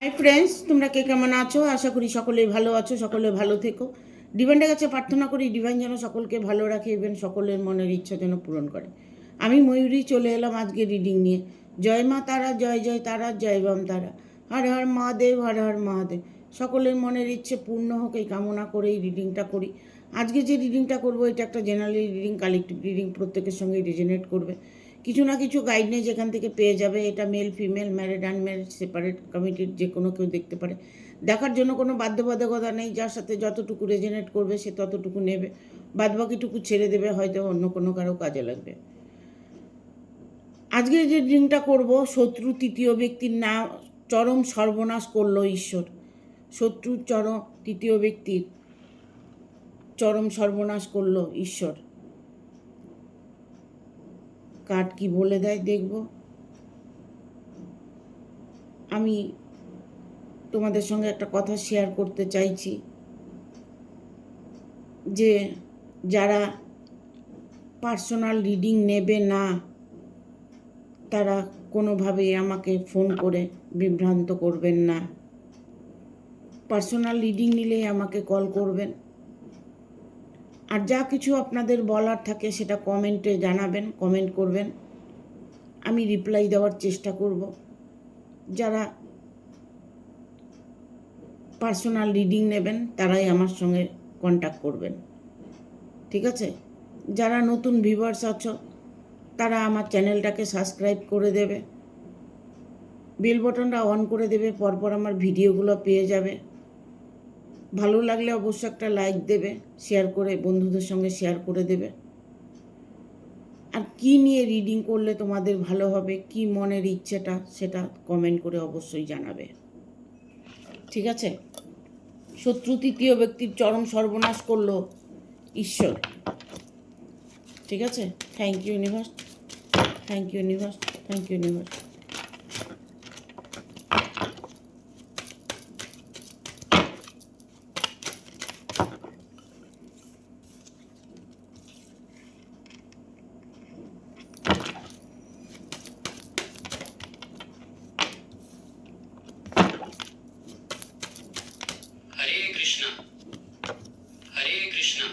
Hi friends, তোমরা কে কেমন আছো? আশা করি সকলেই ভালো আছো, সকলে ভালো থেকো। ডিভাইনের কাছে প্রার্থনা করি ডিভাইন যেন সকলকে ভালো রাখে এবং সকলের মনের ইচ্ছা যেন পূরণ করে। আমি ময়ূরী চলে এলাম আজকে রিডিং নিয়ে। জয় মা তারা, জয় জয় তারা, জয় বাম তারা, হর হর মহাদেব, হর হর মহাদেব। সকলের মনের ইচ্ছে পূর্ণ হোক এই কামনা করে এই রিডিংটা করি। আজকে যে রিডিংটা করবো এটা একটা জেনারেল রিডিং, কালেকটিভ রিডিং, প্রত্যেকের সঙ্গে রেজোনেট করবে। কিছু না কিছু গাইডলাইন যেখান থেকে পেয়ে যাবে। এটা male female, married unmarried, separate, committed, যে কোনো কেউ দেখতে পারে। দেখার জন্য কোনো বাধ্যবাধকতা নেই, যার সাথে যতটুকু রেজোনেট করবে সে ততটুকু নেবে, বাদবাকিটুকু ছেড়ে দেবে, হয়তো অন্য কোনো কারো কাজে লাগবে। আজকে যে রিডিংটা করব, শত্রু তৃতীয় ব্যক্তির নাম চরম সর্বনাশ করলো ঈশ্বর। শত্রু তৃতীয় ব্যক্তির চরম সর্বনাশ করলো ঈশ্বর। কার্ড কি বলে দেয় দেখব। আমি তোমাদের সঙ্গে একটা কথা শেয়ার করতে চাইছি যে যারা পার্সোনাল রিডিং নেবে না তারা কোনোভাবেই আমাকে ফোন করে বিভ্রান্ত করবেন না। পার্সোনাল রিডিং নিলেই আমাকে কল করবেন, আর যা কিছু আপনাদের বলার থাকে সেটা কমেন্টে জানাবেন, কমেন্ট করবেন, আমি রিপ্লাই দেওয়ার চেষ্টা করব। যারা পার্সোনাল রিডিং নেবেন তারাই আমার সঙ্গে কন্ট্যাক্ট করবেন, ঠিক আছে? যারা নতুন ভিউয়ার্স আছো তারা আমার চ্যানেলটাকে সাবস্ক্রাইব করে দেবে, বেল বটনটা অন করে দেবে, পরপর আমার ভিডিওগুলো পেয়ে যাবে। ভালো লাগলে অবশ্যই একটা লাইক দেবে, শেয়ার করে বন্ধুদের সঙ্গে শেয়ার করে দেবে। আর কি নিয়ে রিডিং করলে তোমাদের ভালো হবে, কি মনের ইচ্ছেটা, সেটা কমেন্ট করে অবশ্যই জানাবে, ঠিক আছে? শত্রু তৃতীয় ব্যক্তির চরম সর্বনাশ করলো ঈশ্বর, ঠিক আছে? Thank you universe, thank you universe, thank you universe. Hare Krishna, Hare Krishna.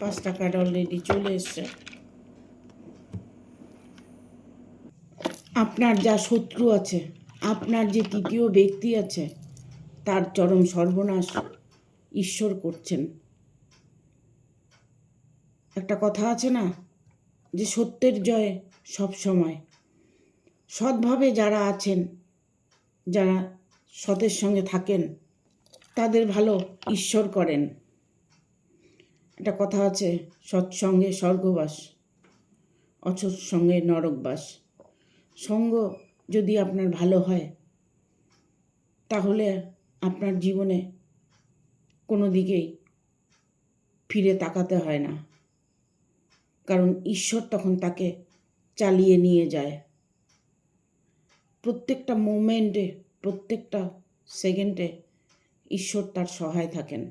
5টা কার্ড অলরেডি চলে এসছে। আপনার যা শত্রু আছে, আপনার যে তৃতীয় ব্যক্তি আছে, তার চরম সর্বনাশ ঈশ্বর করছেন। একটা কথা আছে না, যে সত্যের জয় সব সময়। সৎভাবে যারা আছেন, যারা সতের সঙ্গে থাকেন, তাদের ভালো ঈশ্বর করেন। একটা কথা আছে, সৎসঙ্গে স্বর্গবাস, অসৎসঙ্গে নরকবাস। সঙ্গ যদি আপনার ভালো হয় তাহলে আপনার জীবনে কোনো দিকেই ফিরে তাকাতে হয় না, কারণ ঈশ্বর তখন তাকে চালিয়ে নিয়ে যায়। প্রত্যেকটা মোমেন্টে, প্রত্যেকটা সেকেন্ডে ঈশ্বর তার সহায় থাকেন।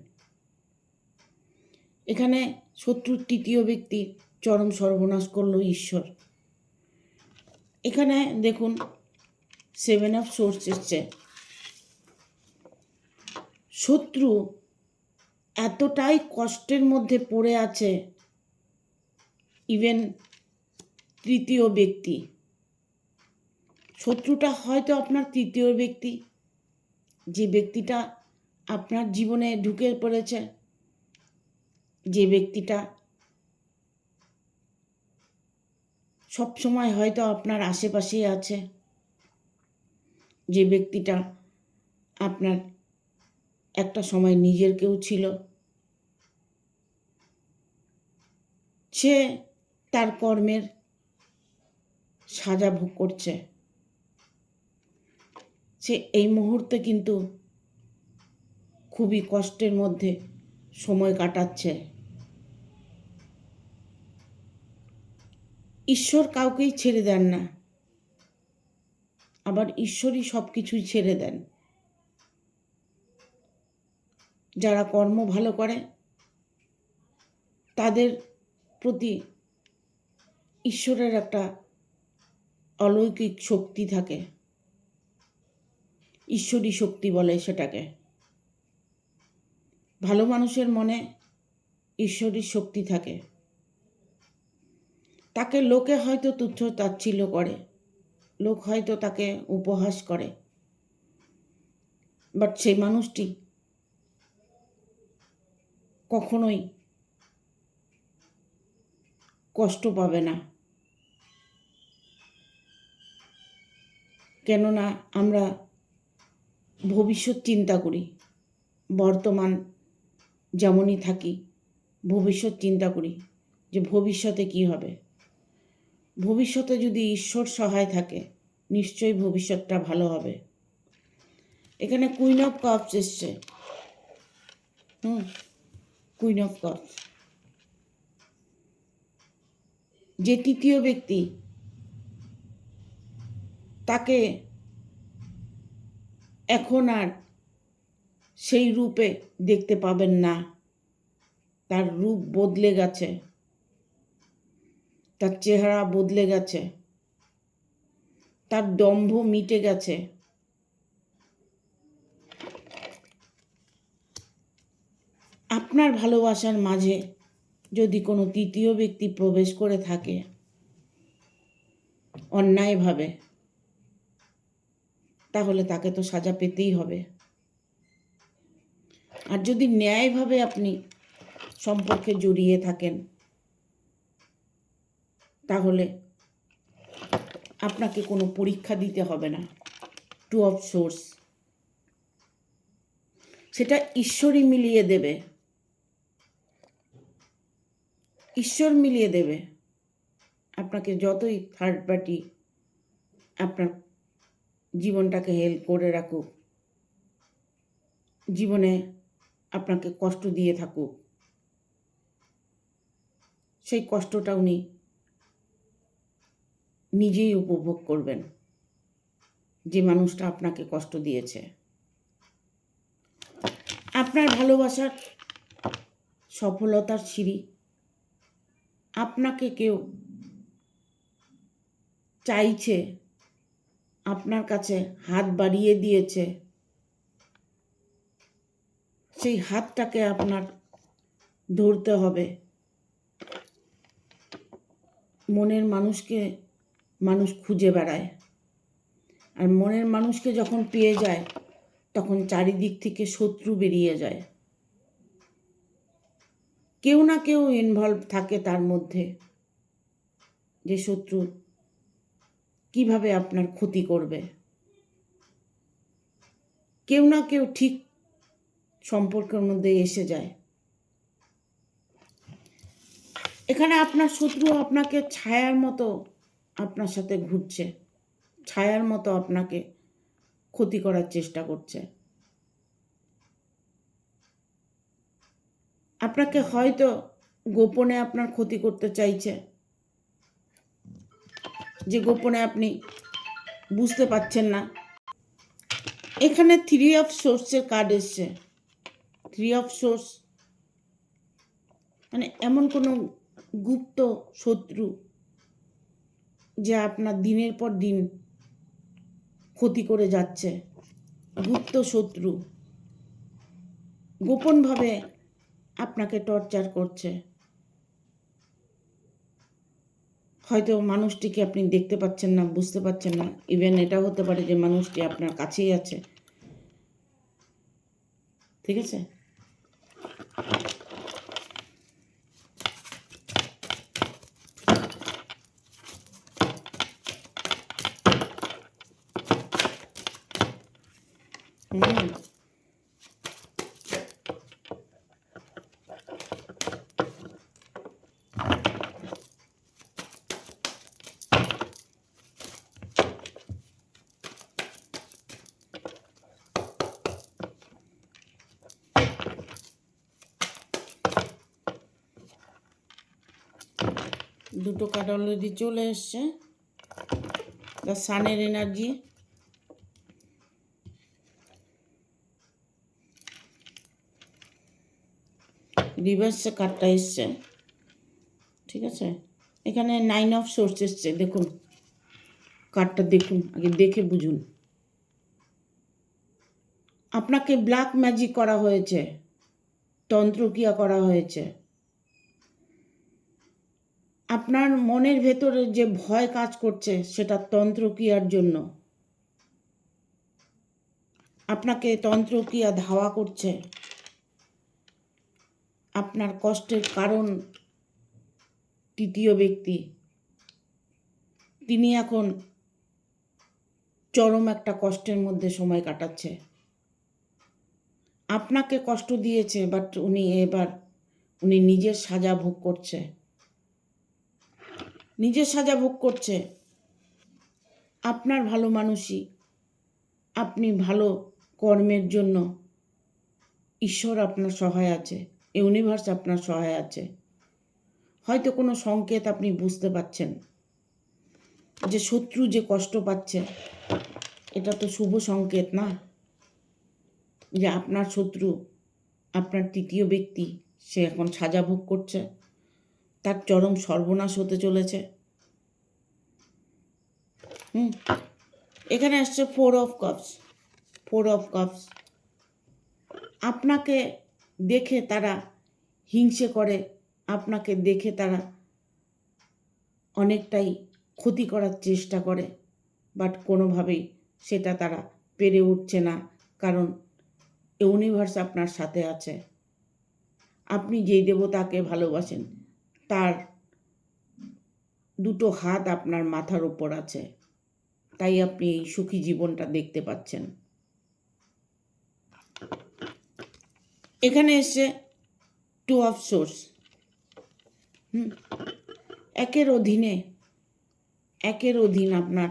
এখানে শত্রুর তৃতীয় ব্যক্তি চরম সর্বনাশ করলো ঈশ্বর। এখানে দেখুন 7 অফ সোর্স এসছে। শত্রু এতটাই কষ্টের মধ্যে পড়ে আছে, ইভেন তৃতীয় ব্যক্তি, শত্রুটা হয়তো আপনার তৃতীয় ব্যক্তি, যে ব্যক্তিটা আপনার জীবনে ঢুকে পড়েছে, যে ব্যক্তিটা সব সময় হয়তো আপনার আশেপাশেই আছে, যে ব্যক্তিটা আপনার একটা সময় নিজের কেউ ছিল, সে তার কর্মের সাজা ভোগ করছে। সে এই মুহূর্তে কিন্তু খুবই কষ্টের মধ্যে সময় কাটাচ্ছে। ঈশ্বর কাউকেই ছেড়ে দেন না, আবার ঈশ্বরই সব কিছুই ছেড়ে দেন। যারা কর্ম ভালো করে তাদের প্রতি ঈশ্বরের একটা অলৌকিক শক্তি থাকে, ঈশ্বরী শক্তি বলে সেটাকে। ভালো মানুষের মনে ঈশ্বরী শক্তি থাকে। তাকে লোকে হয়তো তুচ্ছ তাচ্ছিল্য করে, লোক হয়তো তাকে উপহাস করে, বাট সেই মানুষটি কখনোই কষ্ট পাবে না। কেননা আমরা ভবিষ্যৎ চিন্তা করি, বর্তমান যেমনই থাকি ভবিষ্যৎ চিন্তা করি যে ভবিষ্যতে কি হবে। ভবিষ্যতে যদি ঈশ্বর সহায় থাকে নিশ্চয়ই ভবিষ্যৎটা ভালো হবে। এখানে কুইন অফ কাপস এসছে। কুইন অফ কাপস, যে তৃতীয় ব্যক্তি, তাকে এখন আর সেই রূপে দেখতে পাবেন না। তার রূপ বদলে গেছে, তার চেহারা বদলে গেছে, তার দম্ভ মিটে গেছে। আপনার ভালোবাসার মাঝে যদি কোনো তৃতীয় ব্যক্তি প্রবেশ করে থাকে অন্যায়ভাবে, তাহলে তাকে তো সাজা পেতেই হবে। আর যদি ন্যায়ভাবে আপনি সম্পর্কে জড়িয়ে থাকেন, তাহলে আপনাকে কোনো পরীক্ষা দিতে হবে না। টু অফ সোর্স, সেটা ঈশ্বরই মিলিয়ে দেবে, ঈশ্বর মিলিয়ে দেবে। আপনাকে যতই থার্ড পার্টি আপনার জীবনটাকে হেল্প করে রাখুক, জীবনে আপনাকে কষ্ট দিয়ে থাকুক, সেই কষ্টটা উনি নিজেই উপভোগ করবেন, যে মানুষটা আপনাকে কষ্ট দিয়েছে। আপনার ভালোবাসার সফলতার সিঁড়ি আপনাকে কেউ চাইছে, আপনার কাছে হাত বাড়িয়ে দিয়েছে, সেই হাতটাকে আপনার ধরতে হবে। মনের মানুষকে মানুষ খুঁজে বেড়ায়, আর মনের মানুষকে যখন পেয়ে যায় তখন চারিদিক থেকে শত্রু বেরিয়ে যায়। কেউ না কেউ ইনভলভ থাকে তার মধ্যে, যে শত্রু কিভাবে আপনার ক্ষতি করবে। কেউ না কেউ ঠিক সম্পর্কের মধ্যে এসে যায়। এখানে আপনার শত্রু আপনাকে ছায়ার মতো আপনার সাথে ঘুরছে, ছায়ার মতো আপনাকে ক্ষতি করার চেষ্টা করছে। আপনাকে হয়তো গোপনে আপনার ক্ষতি করতে চাইছে, যে গোপনে আপনি বুঝতে পারছেন না। এখানে থ্রি অফ সোর্সের কার্ড এসছে। থ্রি অফ সোর্স মানে এমন কোনো গুপ্ত শত্রু যে আপনার দিনের পর দিন ক্ষতি করে যাচ্ছে। গুপ্ত শত্রু গোপনভাবে আপনাকে টর্চার করছে। হয়তো মানুষটিকে আপনি দেখতে পাচ্ছেন না, বুঝতে পারছেন না। ইভেন এটা হতে পারে যে মানুষটি আপনার কাছেই আছে। ঠিক আছে? দুটো কার্ড অলরেডি চলে এসছে। দ্য সানের এনার্জি, রিভার্সে কার্ডটা এসছে। ঠিক আছে, এখানে 9 অফ সোর্স এসছে, দেখুন কার্ডটা দেখুন, আগে দেখে বুঝুন। আপনাকে ব্ল্যাক ম্যাজিক করা হয়েছে, তন্ত্রক্রিয়া করা হয়েছে। আপনার মনের ভেতরে যে ভয় কাজ করছে সেটা তন্ত্রক্রিয়ার জন্য। আপনাকে তন্ত্রক্রিয়া ধাওয়া করছে। আপনার কষ্টের কারণ তৃতীয় ব্যক্তি, তিনি এখন চরম একটা কষ্টের মধ্যে সময় কাটাচ্ছে। আপনাকে কষ্ট দিয়েছে, বাট উনি নিজের সাজা ভোগ করছে, নিজের সাজা ভোগ করছে। আপনার ভালো মানুষই, আপনি ভালো কর্মের জন্য ঈশ্বর আপনার সহায় আছে, ইউনিভার্স আপনার সহায় আছে। হয়তো কোনো সংকেত আপনি বুঝতে পাচ্ছেন যে শত্রু যে কষ্ট পাচ্ছে, এটা তো শুভ সংকেত না, যে আপনার শত্রু, আপনার তৃতীয় ব্যক্তি, সে এখন সাজা ভোগ করছে, তার চরম সর্বনাশ হতে চলেছে। এখানে আসছে 4 অফ কাপস। 4 অফ কাপস, আপনাকে দেখে তারা হিংসে করে, আপনাকে দেখে তারা অনেকটাই ক্ষতি করার চেষ্টা করে, বাট কোনোভাবেই সেটা তারা পেরে উঠছে না, কারণ ইউনিভার্স আপনার সাথে আছে। আপনি যেই দেবতাকে ভালোবাসেন তার দুটো হাত আপনার মাথার উপর আছে, তাই আপনি এই সুখী জীবনটা দেখতে পাচ্ছেন। এখানে এসছে 2 অফ সোর্স। একের অধীন আপনার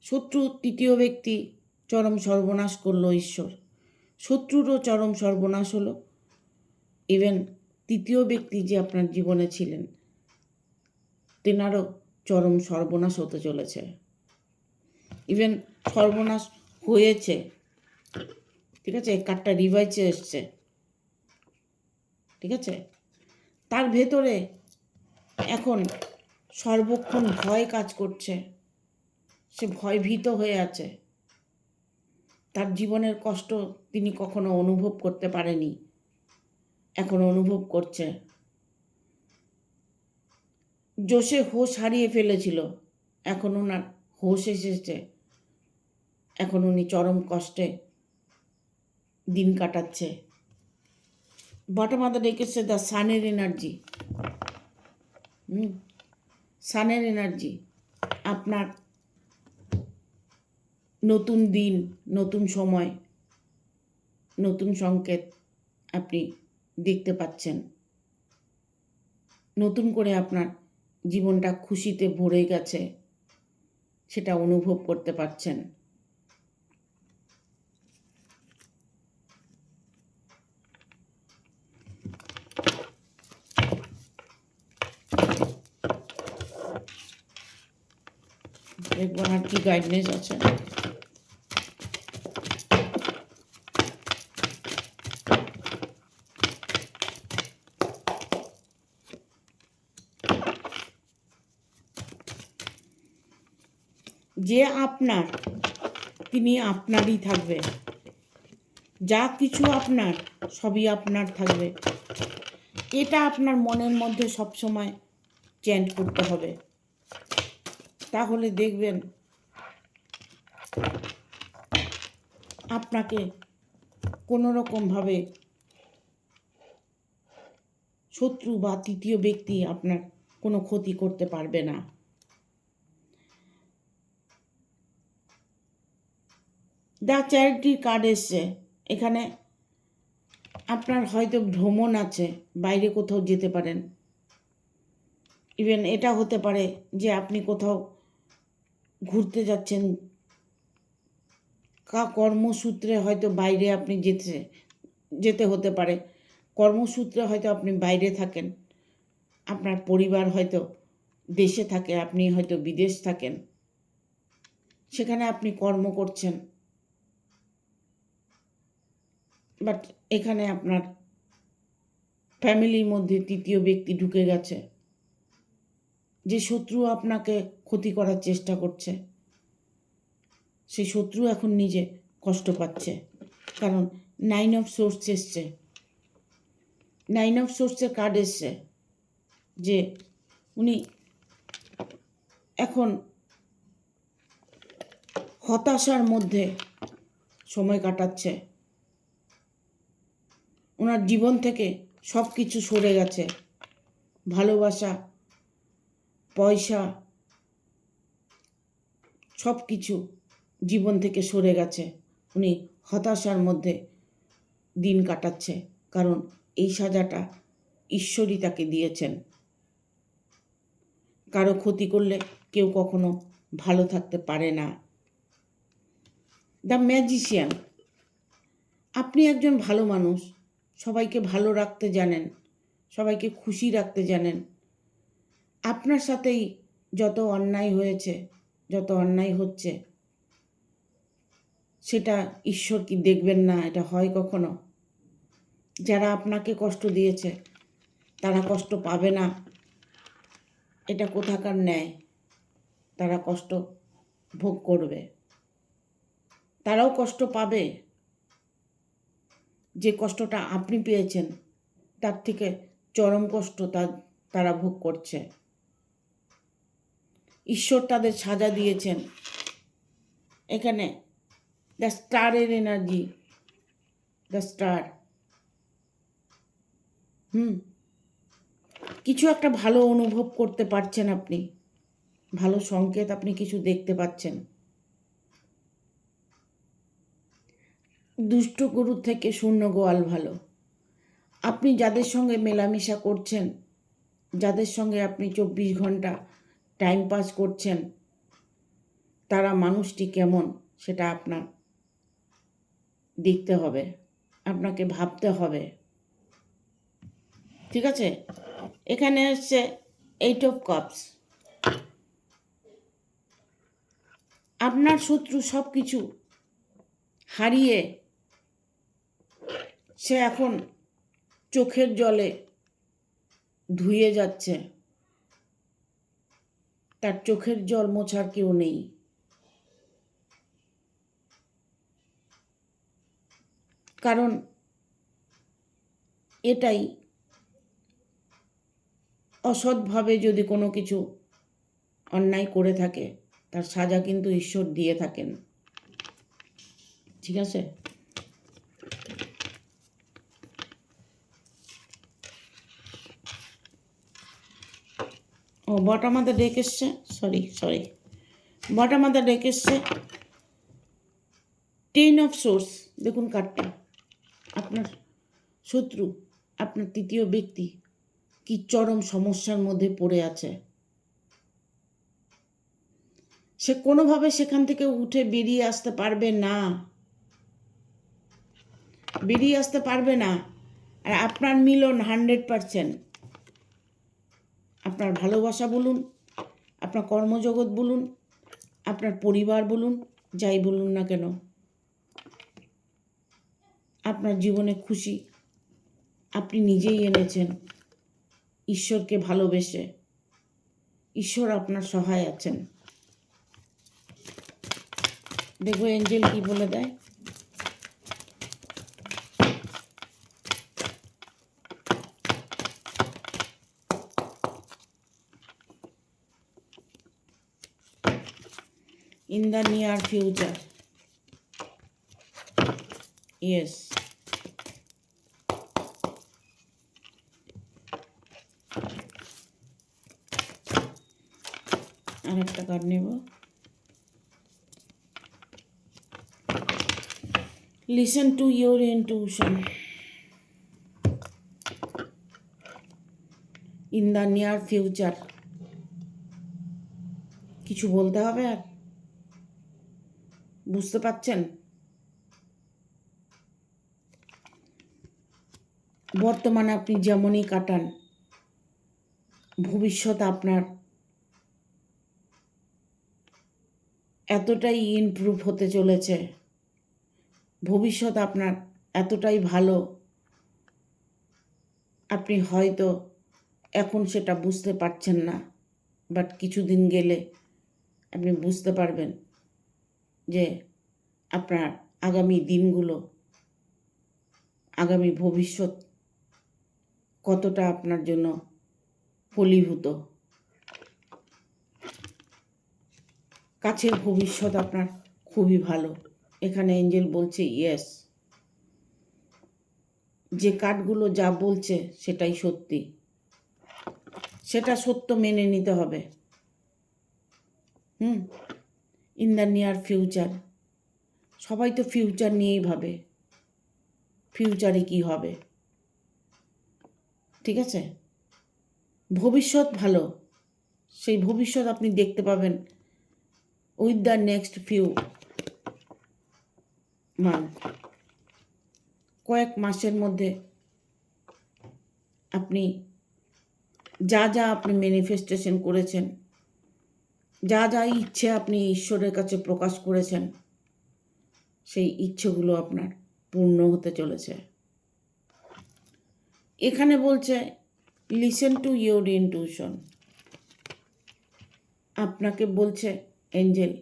শত্রু তৃতীয় ব্যক্তি চরম সর্বনাশ করলো ঈশ্বর, শত্রুরও চরম সর্বনাশ হলো। ইভেন তৃতীয় ব্যক্তি যে আপনার জীবনে ছিলেন তেনারও চরম সর্বনাশ হতে চলেছে। ইভেন সর্বনাশ হয়েছে, ঠিক আছে, কার্ডটা রিভাইসে এসছে, ঠিক আছে। তার ভেতরে এখন সর্বক্ষণ ভয় কাজ করছে, সে ভয়ভীত হয়ে আছে। তার জীবনের কষ্ট তিনি কখনো অনুভব করতে পারেনি, এখন অনুভব করছে। জোশে হোশ হারিয়ে ফেলেছিল, এখন ওনার হোশ এসেছে, এখন উনি চরম কষ্টে দিন কাটাচ্ছে। বটম অফ দ্য ডেক এসছে দ্য সানের এনার্জি। সানের এনার্জি, আপনার নতুন দিন, নতুন সময়, নতুন সংকেত আপনি দেখতে পাচ্ছেন। নতুন করে আপনার জীবনটা খুশিতে ভরে গেছে, সেটা অনুভব করতে পারছেন। দেখবেন আর কি গাইডনেস আছে। যে আপনার, তিনি আপনারই থাকবে, যা কিছু আপনার সবই আপনার থাকবে, এটা আপনার মনের মধ্যে সবসময় চ্যান্ট করতে হবে। তাহলে দেখবেন আপনাকে কোনো রকমভাবে শত্রু বা তৃতীয় ব্যক্তি আপনার কোনো ক্ষতি করতে পারবে না। দ্য চ্যারিটির কার্ড এসছে, এখানে আপনার হয়তো ভ্রমণ আছে, বাইরে কোথাও যেতে পারেন। ইভেন এটা হতে পারে যে আপনি কোথাও ঘুরতে যাচ্ছেন, কর্মসূত্রে হয়তো বাইরে আপনি যেতে হতে পারে। কর্মসূত্রে হয়তো আপনি বাইরে থাকেন, আপনার পরিবার হয়তো দেশে থাকে, আপনি হয়তো বিদেশ থাকেন, সেখানে আপনি কর্ম করছেন, বাট এখানে আপনার ফ্যামিলির মধ্যে তৃতীয় ব্যক্তি ঢুকে গেছে, যে শত্রু আপনাকে ক্ষতি করার চেষ্টা করছে, সেই শত্রু এখন নিজে কষ্ট পাচ্ছে। কারণ 9 অফ সোর্স এসছে, 9 অফ সোর্সের কার্ড এসছে যে উনি এখন হতাশার মধ্যে সময় কাটাচ্ছে। ওনার জীবন থেকে সব কিছু সরে গেছে, ভালোবাসা, পয়সা, সব কিছু জীবন থেকে সরে গেছে। উনি হতাশার মধ্যে দিন কাটাচ্ছে, কারণ এই সাজাটা ঈশ্বরই তাকে দিয়েছেন। কারো ক্ষতি করলে কেউ কখনো ভালো থাকতে পারে না। দ্য ম্যাজিশিয়ান, আপনি একজন ভালো মানুষ, সবাইকে ভালো রাখতে জানেন, সবাইকে খুশি রাখতে জানেন। আপনার সাথেই যত অন্যায় হয়েছে, যত অন্যায় হচ্ছে, সেটা ঈশ্বর কি দেখবেন না? এটা হয় কখনো? যারা আপনাকে কষ্ট দিয়েছে তারা কষ্ট পাবে না, এটা কোথাকার ন্যায়? তারা কষ্ট ভোগ করবে, তারাও কষ্ট পাবে। যে কষ্টটা আপনি পেয়েছেন তার থেকে চরম কষ্ট তারা ভোগ করছে। ঈশ্বর তাদের সাজা দিয়েছেন। এখানে দ্য স্টারের এনার্জি, দ্য স্টার, কিছু একটা ভালো অনুভব করতে পারছেন আপনি, ভালো সংকেত আপনি কিছু দেখতে পাচ্ছেন। দুষ্ট গরুর থেকে শূন্য গোয়াল ভালো। আপনি যাদের সঙ্গে মেলামেশা করছেন, যাদের সঙ্গে আপনি 24 ঘন্টা টাইম পাস করছেন, তারা মানুষটি কেমন সেটা আপনার দেখতে হবে, আপনাকে ভাবতে হবে। ঠিক আছে? এখানে হচ্ছে 8 অফ কাপস। আপনার শত্রু সব কিছু হারিয়ে সে এখন চোখের জলে ধুয়ে যাচ্ছে, তার চোখের জল মোছার কেউ নেই। কারণ এটাই, অসৎভাবে যদি কোনো কিছু অন্যায় করে থাকে তার সাজা কিন্তু ঈশ্বর দিয়ে থাকেন। ঠিক আছে? ও বটম অফ দ্য ডেক এসছে, sorry bottom of the day এসছে 10 অফ সোর্স। দেখুন কার্ডটা, আপনার শত্রু, আপনার তৃতীয় ব্যক্তি কি চরম সমস্যার মধ্যে পড়ে আছে। সে কোনোভাবে সেখান থেকে উঠে বেরিয়ে আসতে পারবে না, বেরিয়ে আসতে পারবে না। আর আপনার মিলন 100%। আপনার ভালোবাসা বলুন, আপনার কর্মজগৎ বলুন, আপনার পরিবার বলুন, যাই বলুন না কেন, আপনার জীবনে খুশি আপনি নিজেই এনেছেন ঈশ্বরকে ভালোবেসে। ঈশ্বর আপনার সহায় আছেন। দেখো এঞ্জেল কি বলে দেয়। In the near future. Yes. আর একটা কার্ড নেব। Listen to your intuition. In the near future. কিছু বলতে হবে আর? বুঝতে পারছেন? বর্তমানে আপনি যেমনই কাটান, ভবিষ্যৎ আপনার এতটাই ইমপ্রুভ হতে চলেছে, ভবিষ্যৎ আপনার এতটাই ভালো, আপনি হয়তো এখন সেটা বুঝতে পারছেন না, বাট কিছুদিন গেলে আপনি বুঝতে পারবেন যে আপনার আগামী দিনগুলো, আগামী ভবিষ্যৎ কতটা আপনার জন্য ফলীভূত। কাছের ভবিষ্যৎ আপনার খুবই ভালো। এখানে এঞ্জেল বলছে ইয়েস, যে কার্ডগুলো যা বলছে সেটাই সত্যি, সেটা সত্য মেনে নিতে হবে। ইন দ্য নিয়ার ফিউচার, সবাই তো ফিউচার নিয়েই ভাবে, ফিউচারে কি হবে, ঠিক আছে? ভবিষ্যৎ ভালো, সেই ভবিষ্যৎ আপনি দেখতে পাবেন with the next few month. কয়েক মাসের মধ্যে আপনি যা যা আপনি ম্যানিফেস্টেশন করেছেন, যা যা ইচ্ছে আপনি ঈশ্বরের কাছে প্রকাশ করেছেন, সেই ইচ্ছেগুলো আপনার পূর্ণ হতে চলেছে। এখানে বলছে লিসেন টু ইয়োর ইনটিউশন। আপনাকে বলছে এঞ্জেল,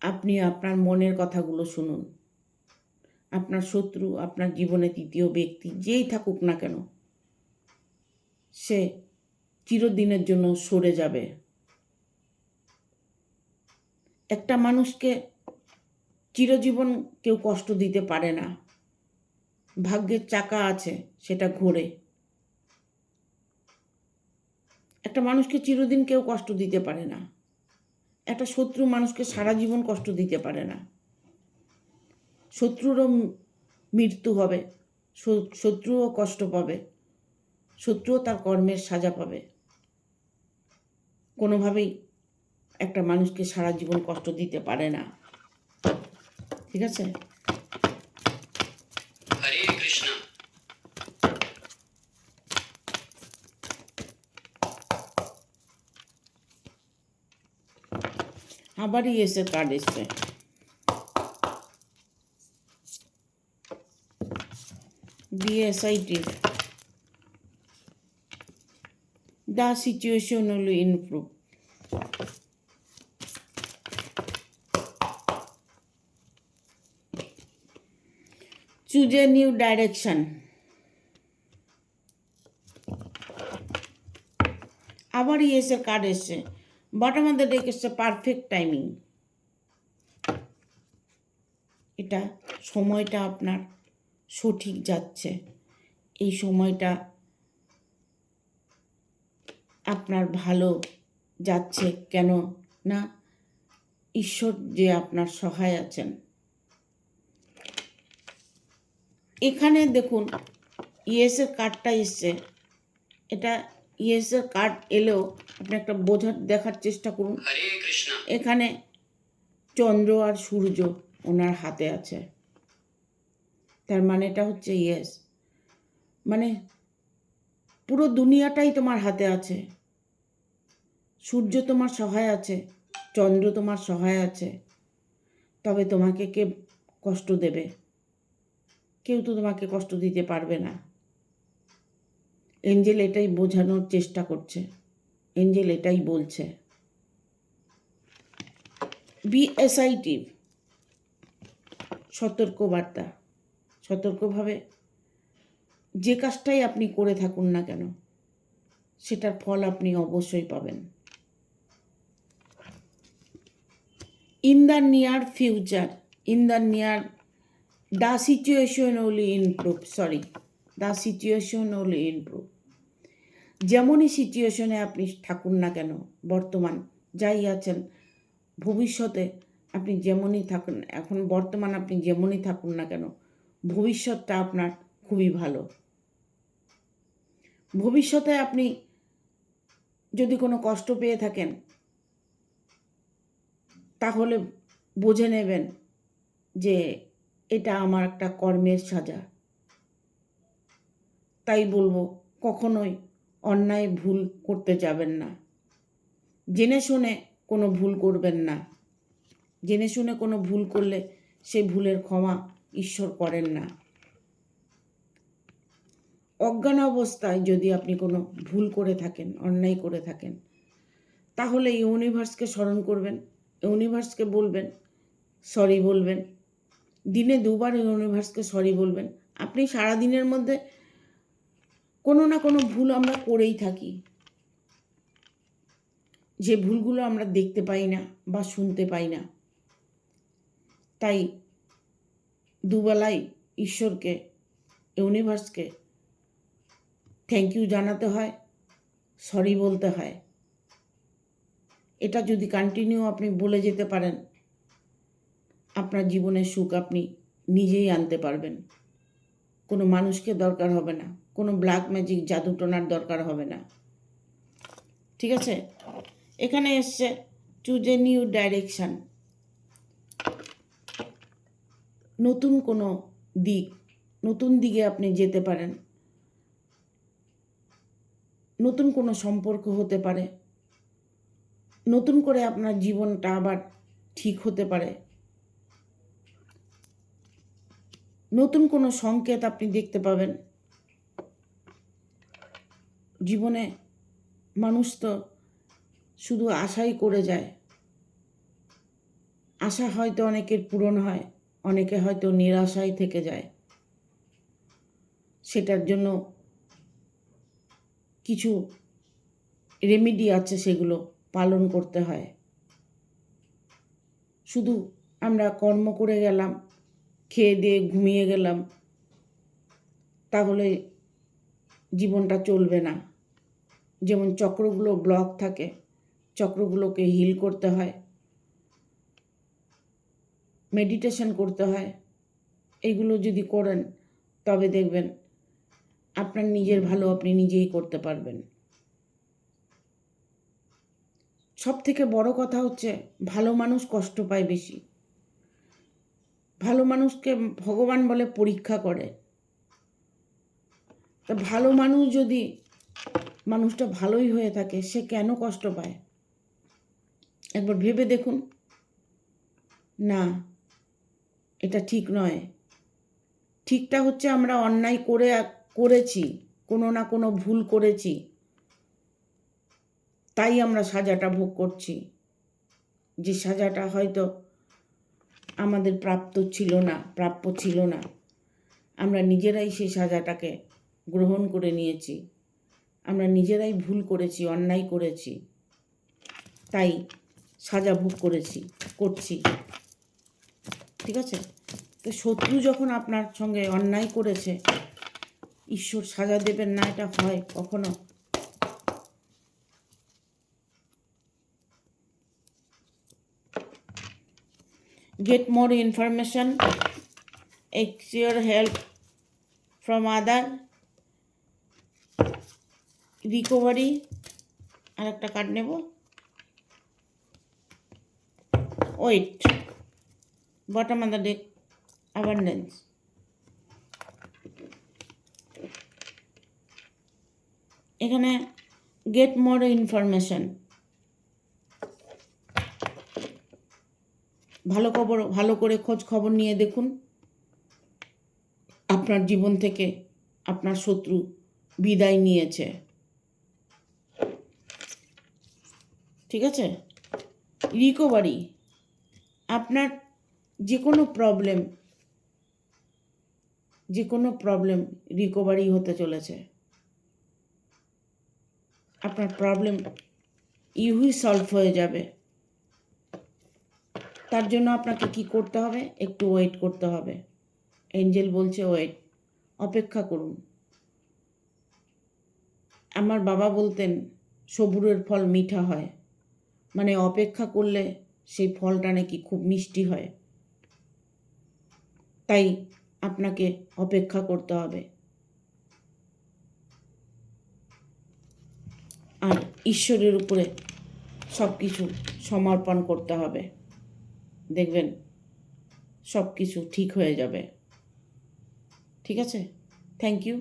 আপনি আপনার মনের কথাগুলো শুনুন। আপনার শত্রু, আপনার জীবনে তৃতীয় ব্যক্তি যেই থাকুক না কেন, সে চিরদিনের জন্য সরে যাবে। একটা মানুষকে চিরজীবন কেউ কষ্ট দিতে পারে না। ভাগ্যের চাকা আছে, সেটা ঘোরে। একটা মানুষকে চিরদিন কেউ কষ্ট দিতে পারে না। একটা শত্রু মানুষকে সারা জীবন কষ্ট দিতে পারে না। শত্রুরও মৃত্যু হবে, শত্রুও কষ্ট পাবে, শত্রুও তার কর্মের সাজা পাবে। কোনোভাবেই একটা মানুষকে সারা জীবন কষ্ট দিতে পারে না, ঠিক আছে? हरे कृष्णा আবারই এসে কার্ড এসছে। BSIT, the situation will improve. Choose a new direction. আবার এসে কার্ড এসছে, বটম অফ দ্য ডেক এসছে পারফেক্ট টাইমিং। এটা সময়টা আপনার সঠিক যাচ্ছে। এই সময়টা আপনার ভালো যাচ্ছে, কেন না ঈশ্বর যে আপনার সহায় আছেন। এখানে দেখুন ইয়েসের কার্ডটা এসছে। এটা ইয়েসের কার্ড এলেও আপনি একটা দেখার চেষ্টা করুন। हरे कृष्णा এখানে চন্দ্র আর সূর্য ওনার হাতে আছে। তার মানেটা হচ্ছে ইয়েস, মানে পুরো দুনিয়াটাই তোমার হাতে আছে। সূর্য তোমার সহায় আছে, চন্দ্র তোমার সহায় আছে, তবে তোমাকে কে কষ্ট দেবে? কেউ তো তোমাকে কষ্ট দিতে পারবে না। এঞ্জেল এটাই বোঝানোর চেষ্টা করছে, এঞ্জেল এটাই বলছে। বি অ্যাসার্টিভ, সতর্কবার্তা, সতর্কভাবে যে কাজটাই আপনি করে থাকুন না কেন, সেটার ফল আপনি অবশ্যই পাবেন। In the near future, in the near, the situation will improve, the situation will improve. যেমনই সিচুয়েশনে আপনি থাকুন না কেন, বর্তমান যাই আছেন, ভবিষ্যতে আপনি যেমনই থাকুন, এখন বর্তমান আপনি যেমনই থাকুন না কেন, ভবিষ্যৎটা আপনার খুবই ভালো। ভবিষ্যতে আপনি যদি কোনো কষ্ট পেয়ে থাকেন, তাহলে বুঝে নেবেন যে এটা আমার একটা কর্মের সাজা। তাই বলবো, কখনোই অন্যায় ভুল করতে যাবেন না। জেনে শুনে কোনো ভুল করবেন না। জেনে শুনে কোনো ভুল করলে সেই ভুলের ক্ষমা ঈশ্বর করেন না। অজ্ঞান অবস্থায় যদি আপনি কোনো ভুল করে থাকেন, অন্যায় করে থাকেন, তাহলে ইউনিভার্সকে স্মরণ করবেন, ইউনিভার্সকে বলবেন, সরি বলবেন। দিনে 2বার ইউনিভার্সকে সরি বলবেন। আপনি সারাদিনের মধ্যে কোনো না কোনো ভুল আমরা করেই থাকি, যে ভুলগুলো আমরা দেখতে পাই না বা শুনতে পাই না। তাই দুবেলাই ঈশ্বরকে, ইউনিভার্সকে থ্যাংক ইউ জানাতে হয়, সরি বলতে হয়। এটা যদি কন্টিনিউ আপনি বলে যেতে পারেন, আপনার জীবনের সুখ আপনি নিজেই আনতে পারবেন। কোনো মানুষকে দরকার হবে না, কোনো ব্ল্যাক ম্যাজিক জাদুটোনার দরকার হবে না। ঠিক আছে? এখানে এসছে চুজ এ নিউ ডাইরেকশান, নতুন কোনো দিক, নতুন দিকে আপনি যেতে পারেন, নতুন কোনো সম্পর্ক হতে পারে, নতুন করে আপনার জীবনটা আবার ঠিক হতে পারে, নতুন কোনো সংকেত আপনি দেখতে পাবেন। জীবনে মানুষ তো শুধু আশাই করে যায়, আশা হয়তো অনেকের পূরণ হয়, অনেকে হয়তো নিরাশায় থেকে যায়। সেটার জন্য কিছু রেমেডি আছে, সেগুলো পালন করতে হয়। শুধু আমরা কর্ম করে গেলাম, খেয়ে দিয়ে ঘুমিয়ে গেলাম, তাহলে জীবনটা চলবে না। যেমন চক্রগুলো ব্লক থাকে, চক্রগুলোকে হিল করতে হয়, মেডিটেশন করতে হয়। এগুলো যদি করেন তবে দেখবেন আপনার নিজের ভালো আপনি নিজেই করতে পারবেন। সব থেকে বড় কথা হচ্ছে, ভালো মানুষ কষ্ট পায় বেশি। ভালো মানুষকে ভগবান বলে পরীক্ষা করে। তা ভালো মানুষ যদি মানুষটা ভালোই হয়ে থাকে, সে কেন কষ্ট পায়? একবার ভেবে দেখুন। না, এটা ঠিক নয়। ঠিকটা হচ্ছে আমরা অন্যায় করেছি, কোনো না কোনো ভুল করেছি, তাই আমরা সাজাটা ভোগ করছি। যে সাজাটা হয়তো আমাদের প্রাপ্য ছিল না, আমরা নিজেরাই সেই সাজাটাকে গ্রহণ করে নিয়েছি। আমরা নিজেরাই ভুল করেছি, অন্যায় করেছি, তাই সাজা ভোগ করছি। ঠিক আছে? তো শত্রু যখন আপনার সঙ্গে অন্যায় করেছে, ঈশ্বর সাজা দেবেন না, এটা হয় কখনো? Get more information, ask your help from other, recovery, আর একটা কার্ড নেব, wait, bottom of the deck, abundance. এখানে গেট মোর ইনফরমেশন, ভালো করে খোঁজ খবর নিয়ে দেখুন আপনার জীবন থেকে আপনার শত্রু বিদায় নিয়েছে। ঠিক আছে? রিকভারি, আপনার যে কোনো প্রবলেম রিকভারি হতে চলেছে। আপনার প্রবলেম ইউই সলভ হয়ে যাবে। তার জন্য আপনাকে কি করতে হবে? একটু ওয়েট করতে হবে। এঞ্জেল বলছে ওয়েট, অপেক্ষা করুন। আমার বাবা বলতেন সবুরের ফল মিঠা হয়, মানে অপেক্ষা করলে সেই ফলটা নাকি খুব মিষ্টি হয়। তাই আপনাকে অপেক্ষা করতে হবে আর ঈশ্বরের উপরে সব কিছু সমর্পণ করতে হবে। দেখবেন সব কিছু ঠিক হয়ে যাবে। ঠিক আছে? Thank you.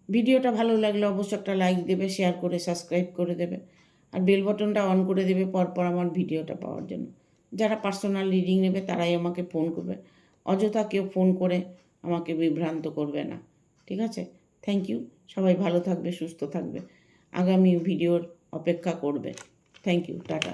ভিডিওটা ভালো লাগলে অবশ্যই একটা লাইক দেবে, শেয়ার করে সাবস্ক্রাইব করে দেবে, আর বেল বাটনটা অন করে দেবে পরপর আমার ভিডিওটা পাওয়ার জন্য। যারা পার্সোনাল রিডিং নেবে তারাই আমাকে ফোন করবে, অযথা কেউ ফোন করে আমাকে বিভ্রান্ত করবে না। ঠিক আছে? Thank you. সবাই ভালো থাকবে, সুস্থ থাকবে, আগামী ভিডিওর অপেক্ষা করবে। Thank you, tata.